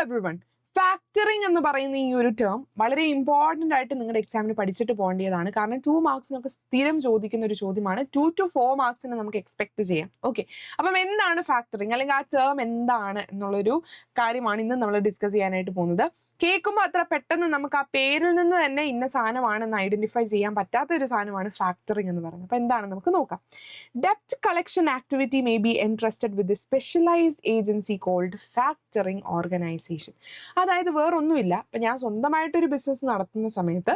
Everyone. Factoring എന്ന് പറയുന്ന ഈ ഒരു ടേം വളരെ ഇമ്പോർട്ടൻ്റ് ആയിട്ട് നിങ്ങളുടെ എക്സാമിന് പഠിച്ചിട്ട് പോകേണ്ടതാണ്. കാരണം 2 മാർക്സിനൊക്കെ സ്ഥിരം ചോദിക്കുന്ന ഒരു ചോദ്യമാണ്. 2 to 4 മാർക്സിന് നമുക്ക് എക്സ്പെക്ട് ചെയ്യാം. ഓക്കെ, അപ്പം എന്താണ് ഫാക്ടറിംഗ്, അല്ലെങ്കിൽ ആ ടേം എന്താണ് എന്നുള്ളൊരു കാര്യമാണ് ഇന്ന് നമ്മൾ ഡിസ്കസ് ചെയ്യാനായിട്ട് പോകുന്നത്. കേൾക്കുമ്പോൾ അത്ര പെട്ടെന്ന് നമുക്ക് ആ പേരിൽ നിന്ന് തന്നെ ഇന്ന സാധനമാണെന്ന് ഐഡന്റിഫൈ ചെയ്യാൻ പറ്റാത്ത ഒരു സാധനമാണ് ഫാക്ടറിംഗ് എന്ന് പറയുന്നത്. അപ്പോൾ എന്താണ് നമുക്ക് നോക്കാം. ഡെപ്റ്റ് collection activity may be entrusted with specialised agency called factoring organisation. അതായത് വേറൊന്നുമില്ല, ഇപ്പം ഞാൻ സ്വന്തമായിട്ടൊരു ബിസിനസ് നടത്തുന്ന സമയത്ത്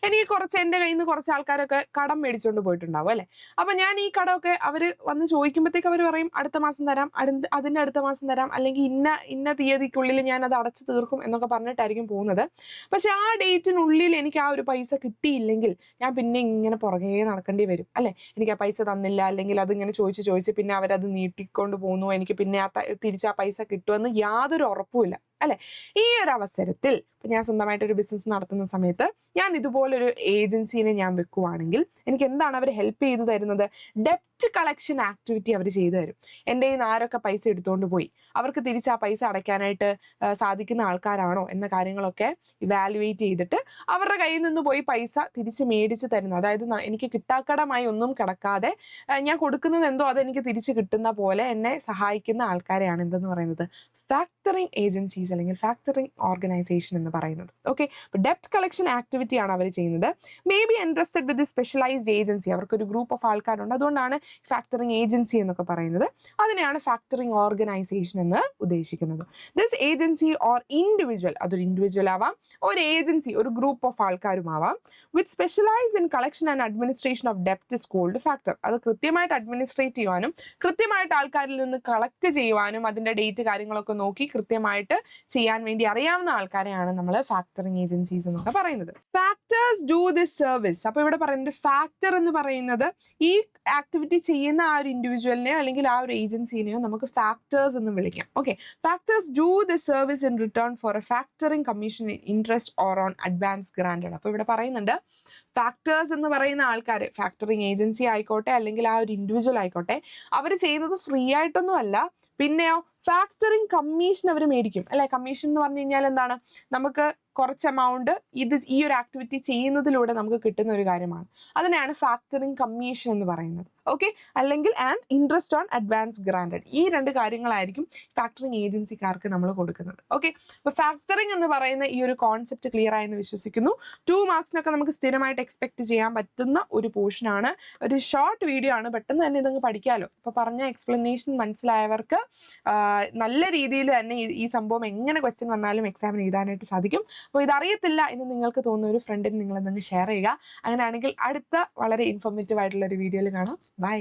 എനിക്ക് എൻ്റെ കയ്യിൽ നിന്ന് കുറച്ച് ആൾക്കാരൊക്കെ കടം മേടിച്ചുകൊണ്ട് പോയിട്ടുണ്ടാവും അല്ലേ. അപ്പം ഞാൻ ഈ കടമൊക്കെ അവർ വന്ന് ചോദിക്കുമ്പോഴത്തേക്ക് അവർ പറയും അടുത്ത മാസം തരാം, അതിൻ്റെ അടുത്ത മാസം തരാം, അല്ലെങ്കിൽ ഇന്ന തീയതിക്കുള്ളിൽ ഞാൻ അത് അടച്ചു തീർക്കും എന്നൊക്കെ പറഞ്ഞിട്ടായിരിക്കും പോകുന്നത്. പക്ഷെ ആ ഡേറ്റിനുള്ളിൽ എനിക്ക് ആ ഒരു പൈസ കിട്ടിയില്ലെങ്കിൽ ഞാൻ പിന്നെ ഇങ്ങനെ പുറകെ നടക്കേണ്ടി വരും അല്ലേ. എനിക്ക് ആ പൈസ തന്നില്ല, അല്ലെങ്കിൽ അതിങ്ങനെ ചോദിച്ച് പിന്നെ അവരത് നീട്ടിക്കൊണ്ട് പോകുന്നു, എനിക്ക് പിന്നെ തിരിച്ച് ആ പൈസ കിട്ടുമെന്ന് യാതൊരു ഉറപ്പുമില്ല അല്ലെ. ഈ ഒരു അവസരത്തിൽ ഞാൻ സ്വന്തമായിട്ടൊരു ബിസിനസ് നടത്തുന്ന സമയത്ത് ഞാൻ ഇതുപോലൊരു ഏജൻസീനെ ഞാൻ വെക്കുവാണെങ്കിൽ എനിക്ക് എന്താണ് അവർ ഹെൽപ്പ് ചെയ്തു തരുന്നത്? ഡെപ്റ്റ് കളക്ഷൻ ആക്ടിവിറ്റി അവർ ചെയ്തു തരും. എൻ്റെ കയ്യിൽ നിന്ന് ആരൊക്കെ പൈസ എടുത്തുകൊണ്ട് പോയി, അവർക്ക് തിരിച്ച് ആ പൈസ അടയ്ക്കാനായിട്ട് സാധിക്കുന്ന ആൾക്കാരാണോ എന്ന കാര്യങ്ങളൊക്കെ ഇവാലുവേറ്റ് ചെയ്തിട്ട് അവരുടെ കയ്യിൽ നിന്ന് പോയി പൈസ തിരിച്ച് മേടിച്ച് തരുന്നു. അതായത് എനിക്ക് കിട്ടാക്കടമായി ഒന്നും കിടക്കാതെ ഞാൻ കൊടുക്കുന്നത് എന്തോ അതെനിക്ക് തിരിച്ച് കിട്ടുന്ന പോലെ എന്നെ സഹായിക്കുന്ന ആൾക്കാരെയാണ് എന്തെന്ന് പറയുന്നത് ഫാക്ടറിംഗ് ഏജൻസീസ് അല്ലെങ്കിൽ ഫാക്ടറിംഗ് ഓർഗനൈസേഷൻ എന്ന് പറയുന്നത്. ഓക്കെ, ഡെപ്റ്റ് കളക്ഷൻ ആക്ടിവിറ്റി ആണ് അവർ ചെയ്യുന്നത്. May be interested with specialised agency, അവർക്കൊരു ഗ്രൂപ്പ് ഓഫ് ആൾക്കാരുണ്ട്, അതുകൊണ്ടാണ് ഫാക്ടറിംഗ് ഏജൻസി എന്നൊക്കെ പറയുന്നത്. അതിനെയാണ് ഫാക്ടറിംഗ് ഓർഗനൈസേഷൻ എന്ന് ഉദ്ദേശിക്കുന്നത്. ദിസ് ഏജൻസി ഓർ ഇൻഡിവിജ്വൽ, അതൊരു ഇൻഡിവിജ്വൽ ആവാം, ഒരു ഏജൻസി ഒരു ഗ്രൂപ്പ് ഓഫ് ആൾക്കാരുമാവാം, with specialise in collection and administration of ഡെപ്റ്റ് ഇസ് കോൾഡ് ഫാക്ടർ. അത് കൃത്യമായിട്ട് അഡ്മിനിസ്ട്രേറ്റ് ചെയ്യുവാനും കൃത്യമായിട്ട് ആൾക്കാരിൽ നിന്ന് കളക്ട് ചെയ്യുവാനും അതിൻ്റെ ഡേറ്റ് കാര്യങ്ങളൊക്കെ നോക്കി കൃത്യമായിട്ട് ചെയ്യാൻ വേണ്ടി അറിയാവുന്ന ആൾക്കാരെയാണ് നമ്മൾ ഫാക്ടറിംഗ് ഏജൻസീസ് എന്നൊക്കെ പറയുന്നത്. Factors do this service. അപ്പോൾ ഇവിടെ പറയുന്നത് ഫാക്ടർ എന്ന് പറയുന്നത് ഈ ആക്ടിവിറ്റി ചെയ്യുന്ന ആ ഒരു ഇൻഡിവിജ്വലിനെയോ അല്ലെങ്കിൽ ആ ഒരു ഏജൻസിനെയോ നമുക്ക് ഫാക്ടേഴ്സ് എന്ന് വിളിക്കാം. Okay, factors do this service in return for a factoring commission interest or on advance granted. അപ്പോൾ ഇവിടെ പറയുന്നുണ്ട് ഫാക്ടേഴ്സ് എന്ന് പറയുന്ന ആൾക്കാർ, ഫാക്ടറിംഗ് ഏജൻസി ആയിക്കോട്ടെ അല്ലെങ്കിൽ ആ ഒരു ഇൻഡിവിജ്വൽ ആയിക്കോട്ടെ, അവർ ചെയ്യുന്നത് ഫ്രീ ആയിട്ടൊന്നും അല്ല, പിന്നെയോ ഫാക്ടറിംഗ് കമ്മീഷൻ അവർ മേടിക്കും അല്ലെ. കമ്മീഷൻ എന്ന് പറഞ്ഞു കഴിഞ്ഞാൽ എന്താണ്, നമുക്ക് കുറച്ച് എമൗണ്ട് ഈ ഒരു ആക്ടിവിറ്റി ചെയ്യുന്നതിലൂടെ നമുക്ക് കിട്ടുന്ന ഒരു കാര്യമാണ്. അതിനെയാണ് ഫാക്ടറിംഗ് കമ്മീഷൻ എന്ന് പറയുന്നത്. ഓക്കെ, അല്ലെങ്കിൽ and interest on advance granted. ഈ രണ്ട് കാര്യങ്ങളായിരിക്കും ഫാക്ടറിംഗ് ഏജൻസിക്കാർക്ക് നമ്മൾ കൊടുക്കുന്നത്. ഓക്കെ, അപ്പോൾ ഫാക്ടറിംഗ് എന്ന് പറയുന്ന ഈ ഒരു കോൺസെപ്റ്റ് ക്ലിയർ ആയെന്ന് വിശ്വസിക്കുന്നു. 2 മാർക്സിനൊക്കെ നമുക്ക് സ്ഥിരമായിട്ട് എക്സ്പെക്ട് ചെയ്യാൻ പറ്റുന്ന ഒരു പോർഷനാണ്. ഒരു ഷോർട്ട് വീഡിയോ ആണ്, പെട്ടെന്ന് തന്നെ ഇതങ്ങ് പഠിക്കാമല്ലോ. ഇപ്പോൾ പറഞ്ഞ എക്സ്പ്ലനേഷൻ മനസ്സിലായവർക്ക് നല്ല രീതിയിൽ തന്നെ ഈ സംഭവം എങ്ങനെ ക്വസ്റ്റ്യൻ വന്നാലും എക്സാമിന് എഴുതാനായിട്ട് സാധിക്കും. അപ്പോൾ ഇതറിയത്തില്ല എന്ന് നിങ്ങൾക്ക് തോന്നുന്ന ഒരു ഫ്രണ്ടിന് നിങ്ങൾ എന്തെങ്കിലും ഷെയർ ചെയ്യുക. അങ്ങനെയാണെങ്കിൽ അടുത്ത വളരെ ഇൻഫോർമേറ്റീവ് ആയിട്ടുള്ള ഒരു വീഡിയോയിൽ കാണാം. ബൈ.